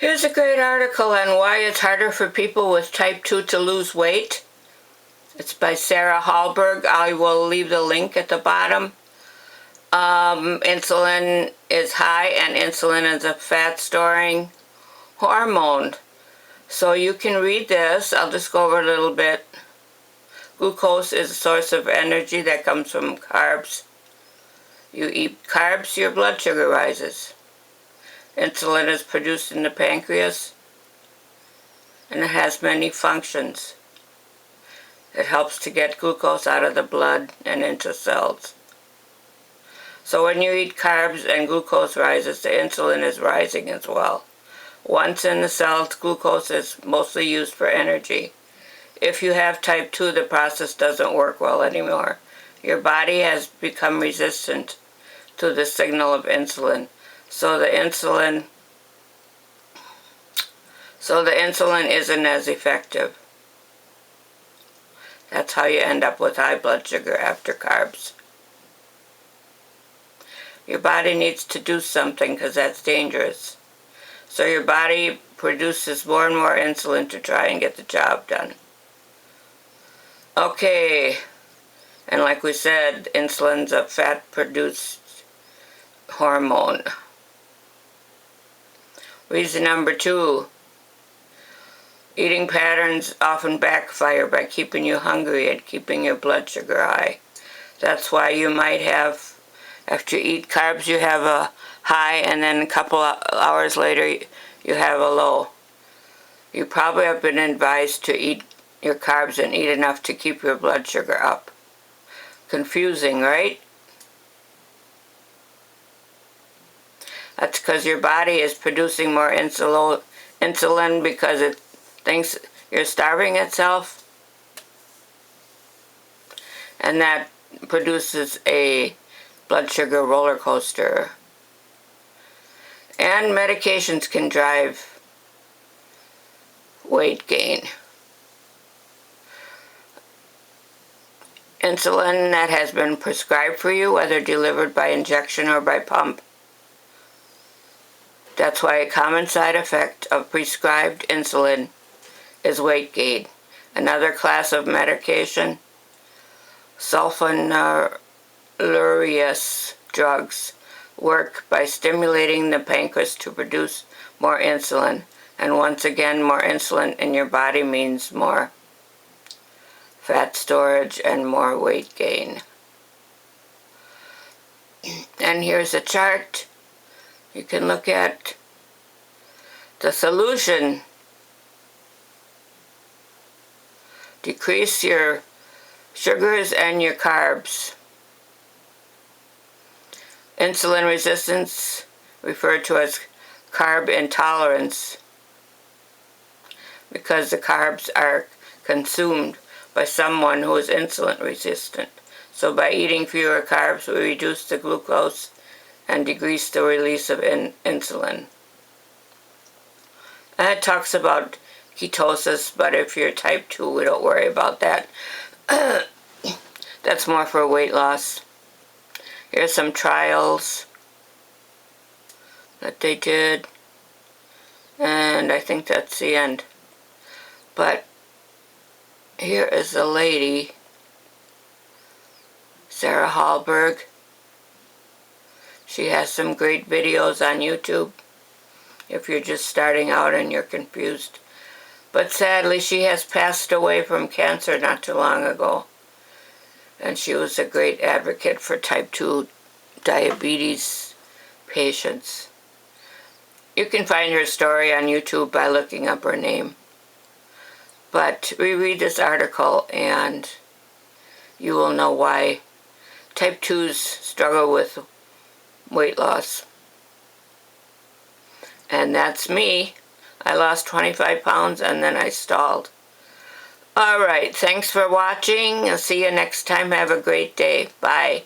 Here's a great article on why it's harder for people with type 2 to lose weight. It's by Sarah Hallberg. I will leave the link at the bottom. Insulin is high, and insulin is a fat-storing hormone. So you can read this. I'll just go over a little bit. Glucose is a source of energy that comes from carbs. You eat carbs, your blood sugar rises. Insulin is produced in the pancreas, and it has many functions. It helps to get glucose out of the blood and into cells. So when you eat carbs and glucose rises, the insulin is rising as well. Once in the cells, glucose is mostly used for energy. If you have type 2, the process doesn't work well anymore. Your body has become resistant to the signal of insulin. So the insulin isn't as effective. That's how you end up with high blood sugar after carbs. Your body needs to do something because that's dangerous. So your body produces more and more insulin to try and get the job done. Okay, and like we said, insulin's a fat-produced hormone. Reason number 2, eating patterns often backfire by keeping you hungry and keeping your blood sugar high. That's why you might have, after you eat carbs, you have a high, and then a couple hours later you have a low. You probably have been advised to eat your carbs and eat enough to keep your blood sugar up. Confusing, right? That's because your body is producing more insulin because it thinks you're starving itself. And that produces a blood sugar roller coaster. And medications can drive weight gain. Insulin that has been prescribed for you, whether delivered by injection or by pump. That's why a common side effect of prescribed insulin is weight gain. Another class of medication, sulfonylureas drugs, work by stimulating the pancreas to produce more insulin. And once again, more insulin in your body means more fat storage and more weight gain. And here's a chart. You can look at the solution. Decrease your sugars and your carbs. Insulin resistance, referred to as carb intolerance, because the carbs are consumed by someone who is insulin resistant. So by eating fewer carbs, we reduce the glucose and decrease the release of insulin. And it talks about ketosis, but if you're type 2, we don't worry about that. That's more for weight loss. Here's some trials that they did, and I think that's the end. But here is a lady, Sarah Hallberg. She has some great videos on YouTube if you're just starting out and you're confused. But sadly, she has passed away from cancer not too long ago. And she was a great advocate for type 2 diabetes patients. You can find her story on YouTube by looking up her name. But reread this article and you will know why type 2s struggle with weight loss. And that's me. I lost 25 pounds and then I stalled. Alright, thanks for watching. I'll see you next time. Have a great day. Bye.